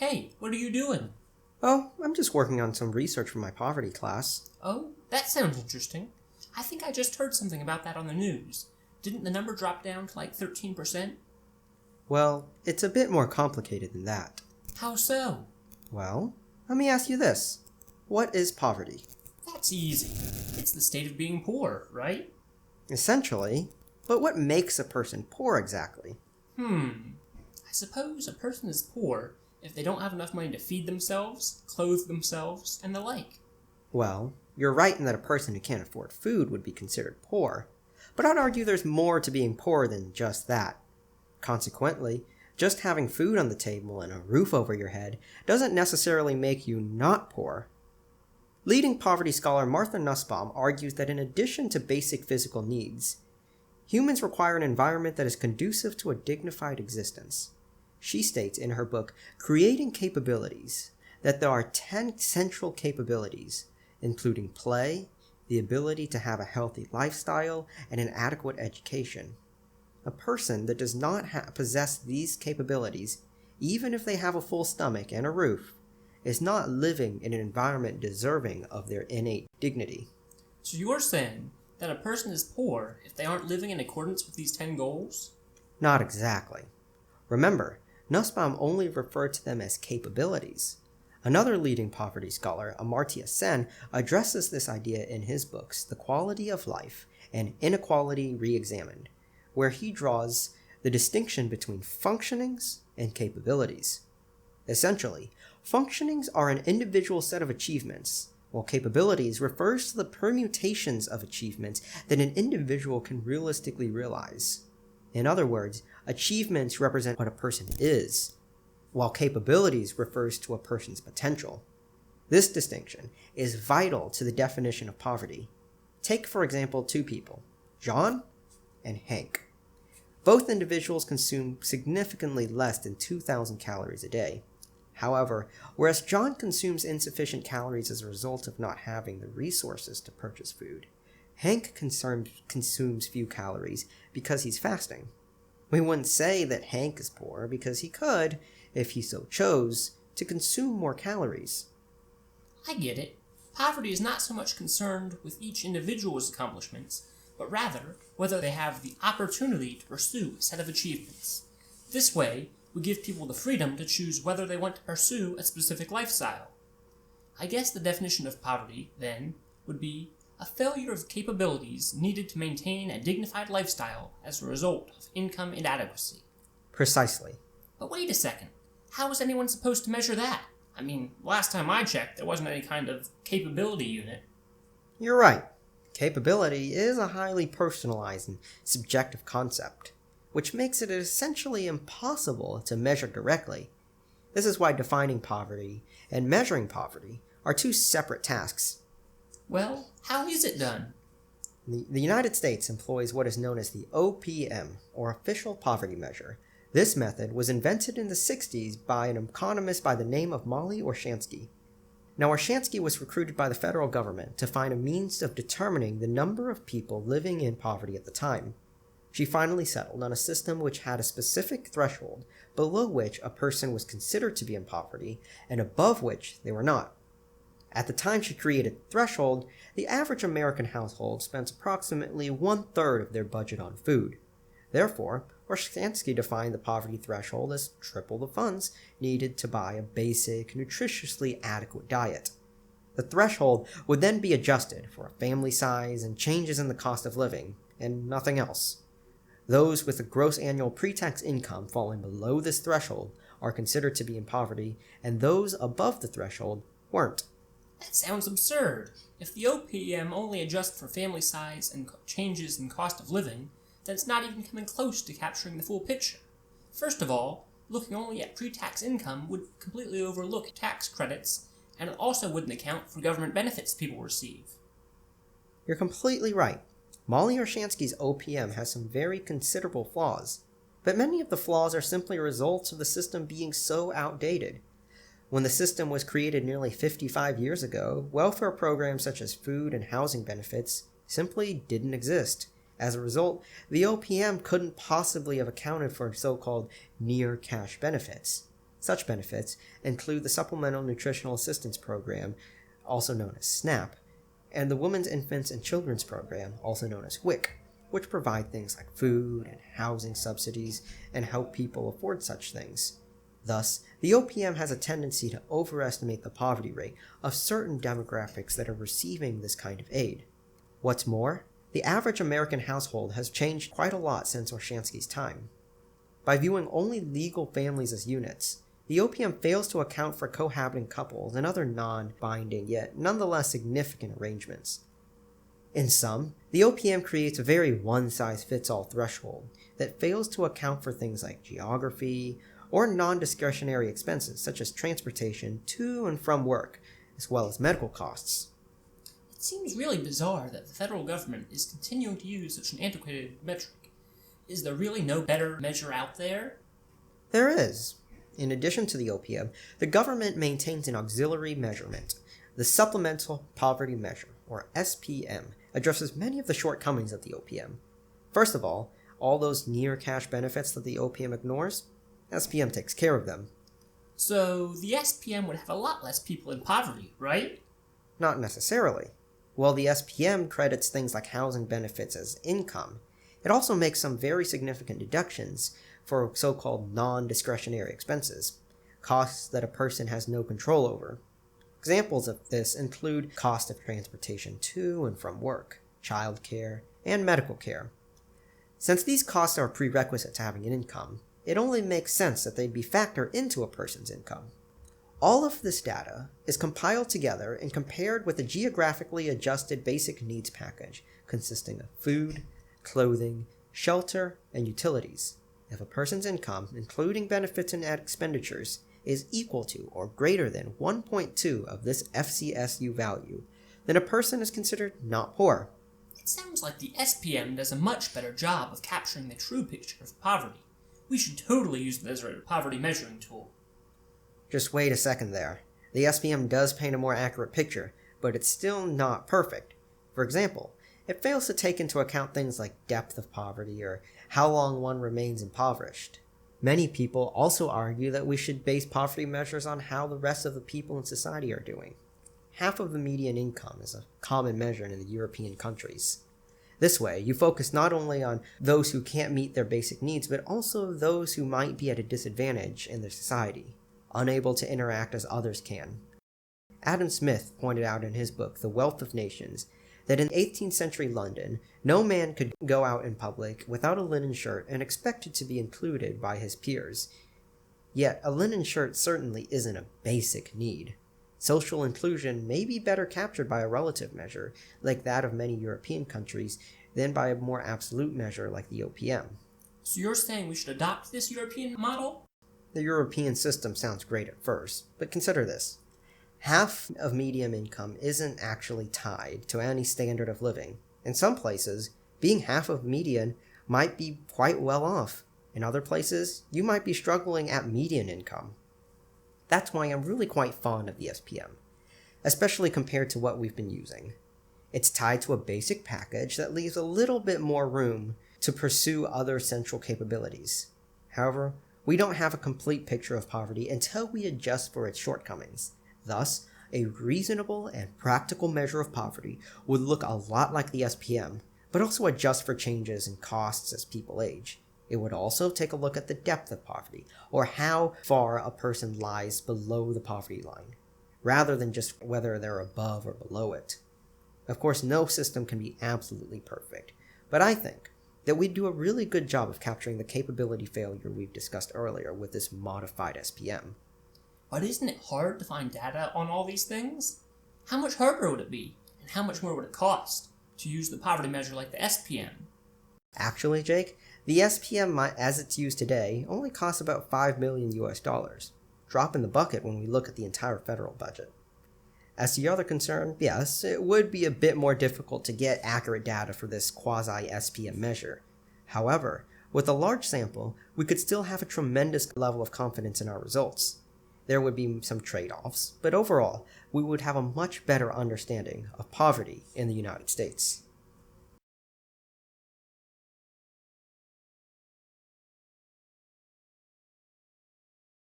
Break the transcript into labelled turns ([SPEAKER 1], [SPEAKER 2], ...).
[SPEAKER 1] Hey, what are you doing?
[SPEAKER 2] Oh, I'm just working on some research for my poverty class.
[SPEAKER 1] Oh, that sounds interesting. I think I just heard something about that on the news. Didn't the number drop down to like 13%?
[SPEAKER 2] Well, it's a bit more complicated than that.
[SPEAKER 1] How so?
[SPEAKER 2] Well, let me ask you this. What is poverty?
[SPEAKER 1] That's easy. It's the state of being poor, right?
[SPEAKER 2] Essentially, but what makes a person poor exactly?
[SPEAKER 1] I suppose a person is poor if they don't have enough money to feed themselves, clothe themselves, and the like.
[SPEAKER 2] Well, you're right in that a person who can't afford food would be considered poor, but I'd argue there's more to being poor than just that. Consequently, just having food on the table and a roof over your head doesn't necessarily make you not poor. Leading poverty scholar Martha Nussbaum argues that in addition to basic physical needs, humans require an environment that is conducive to a dignified existence. She states in her book, Creating Capabilities, that there are 10 central capabilities, including play, the ability to have a healthy lifestyle, and an adequate education. A person that does not possess these capabilities, even if they have a full stomach and a roof, is not living in an environment deserving of their innate dignity.
[SPEAKER 1] So you're saying that a person is poor if they aren't living in accordance with these 10 goals?
[SPEAKER 2] Not exactly. Remember, Nussbaum only referred to them as capabilities. Another leading poverty scholar, Amartya Sen, addresses this idea in his books The Quality of Life and Inequality Reexamined, where he draws the distinction between functionings and capabilities. Essentially, functionings are an individual set of achievements, while capabilities refers to the permutations of achievements that an individual can realistically realize. In other words, achievements represent what a person is, while capabilities refers to a person's potential. This distinction is vital to the definition of poverty. Take, for example, two people, John and Hank. Both individuals consume significantly less than 2,000 calories a day. However, whereas John consumes insufficient calories as a result of not having the resources to purchase food, Hank consumes few calories because he's fasting. We wouldn't say that Hank is poor because he could, if he so chose, to consume more calories.
[SPEAKER 1] I get it. Poverty is not so much concerned with each individual's accomplishments, but rather whether they have the opportunity to pursue a set of achievements. This way, we give people the freedom to choose whether they want to pursue a specific lifestyle. I guess the definition of poverty, then, would be a failure of capabilities needed to maintain a dignified lifestyle as a result of income inadequacy.
[SPEAKER 2] Precisely.
[SPEAKER 1] But wait a second. How is anyone supposed to measure that? I mean, last time I checked, there wasn't any kind of capability unit.
[SPEAKER 2] You're right. Capability is a highly personalized and subjective concept, which makes it essentially impossible to measure directly. This is why defining poverty and measuring poverty are two separate tasks.
[SPEAKER 1] Well, how is it done?
[SPEAKER 2] The United States employs what is known as the OPM, or Official Poverty Measure. This method was invented in the 60s by an economist by the name of Molly Orshansky. Now, Orshansky was recruited by the federal government to find a means of determining the number of people living in poverty at the time. She finally settled on a system which had a specific threshold below which a person was considered to be in poverty and above which they were not. At the time she created the threshold, the average American household spent approximately 1/3 of their budget on food. Therefore, Orshansky defined the poverty threshold as triple the funds needed to buy a basic, nutritiously adequate diet. The threshold would then be adjusted for a family size and changes in the cost of living, and nothing else. Those with a gross annual pre-tax income falling below this threshold are considered to be in poverty, and those above the threshold weren't.
[SPEAKER 1] That sounds absurd. If the OPM only adjusts for family size and changes in cost of living, then it's not even coming close to capturing the full picture. First of all, looking only at pre-tax income would completely overlook tax credits, and it also wouldn't account for government benefits people receive.
[SPEAKER 2] You're completely right. Molly Orshansky's OPM has some very considerable flaws, but many of the flaws are simply results of the system being so outdated. When the system was created nearly 55 years ago, welfare programs such as food and housing benefits simply didn't exist. As a result, the OPM couldn't possibly have accounted for so-called near-cash benefits. Such benefits include the Supplemental Nutritional Assistance Program, also known as SNAP, and the Women's Infants and Children's Program, also known as WIC, which provide things like food and housing subsidies and help people afford such things. Thus, the OPM has a tendency to overestimate the poverty rate of certain demographics that are receiving this kind of aid. What's more, the average American household has changed quite a lot since Orshansky's time. By viewing only legal families as units, the OPM fails to account for cohabiting couples and other non-binding yet nonetheless significant arrangements. In sum, the OPM creates a very one-size-fits-all threshold that fails to account for things like geography or non-discretionary expenses such as transportation to and from work, as well as medical costs.
[SPEAKER 1] It seems really bizarre that the federal government is continuing to use such an antiquated metric. Is there really no better measure out there?
[SPEAKER 2] There is. In addition to the OPM, the government maintains an auxiliary measurement. The Supplemental Poverty Measure, or SPM, addresses many of the shortcomings of the OPM. First of all those near-cash benefits that the OPM ignores, SPM takes care of them.
[SPEAKER 1] So the SPM would have a lot less people in poverty, right?
[SPEAKER 2] Not necessarily. While the SPM credits things like housing benefits as income, it also makes some very significant deductions for so-called non-discretionary expenses, costs that a person has no control over. Examples of this include cost of transportation to and from work, childcare, and medical care. Since these costs are a prerequisite to having an income, it only makes sense that they'd be factored into a person's income. All of this data is compiled together and compared with a geographically adjusted basic needs package consisting of food, clothing, shelter, and utilities. If a person's income, including benefits and expenditures, is equal to or greater than 1.2 of this FCSU value, then a person is considered not poor.
[SPEAKER 1] It sounds like the SPM does a much better job of capturing the true picture of poverty. We should totally use this as a poverty measuring tool.
[SPEAKER 2] Just wait a second there. The SPM does paint a more accurate picture, but it's still not perfect. For example, it fails to take into account things like depth of poverty or how long one remains impoverished. Many people also argue that we should base poverty measures on how the rest of the people in society are doing. Half of the median income is a common measure in the European countries. This way, you focus not only on those who can't meet their basic needs, but also those who might be at a disadvantage in their society, unable to interact as others can. Adam Smith pointed out in his book, The Wealth of Nations, that in 18th century London, no man could go out in public without a linen shirt and expected to be included by his peers. Yet, a linen shirt certainly isn't a basic need. Social inclusion may be better captured by a relative measure, like that of many European countries, than by a more absolute measure like the OPM.
[SPEAKER 1] So you're saying we should adopt this European model?
[SPEAKER 2] The European system sounds great at first, but consider this. Half of median income isn't actually tied to any standard of living. In some places, being half of median might be quite well off. In other places, you might be struggling at median income. That's why I'm really quite fond of the SPM, especially compared to what we've been using. It's tied to a basic package that leaves a little bit more room to pursue other central capabilities. However, we don't have a complete picture of poverty until we adjust for its shortcomings. Thus, a reasonable and practical measure of poverty would look a lot like the SPM, but also adjust for changes in costs as people age. It would also take a look at the depth of poverty, or how far a person lies below the poverty line, rather than just whether they're above or below it. Of course, no system can be absolutely perfect, but I think that we do a really good job of capturing the capability failure we've discussed earlier with this modified SPM.
[SPEAKER 1] But isn't it hard to find data on all these things? How much harder would it be, and how much more would it cost to use the poverty measure like the SPM?
[SPEAKER 2] Actually, Jake, the SPM, as it's used today, only costs about $5 million US. Drop in the bucket when we look at the entire federal budget. As to your other concern, yes, it would be a bit more difficult to get accurate data for this quasi-SPM measure. However, with a large sample, we could still have a tremendous level of confidence in our results. There would be some trade-offs, but overall, we would have a much better understanding of poverty in the United States.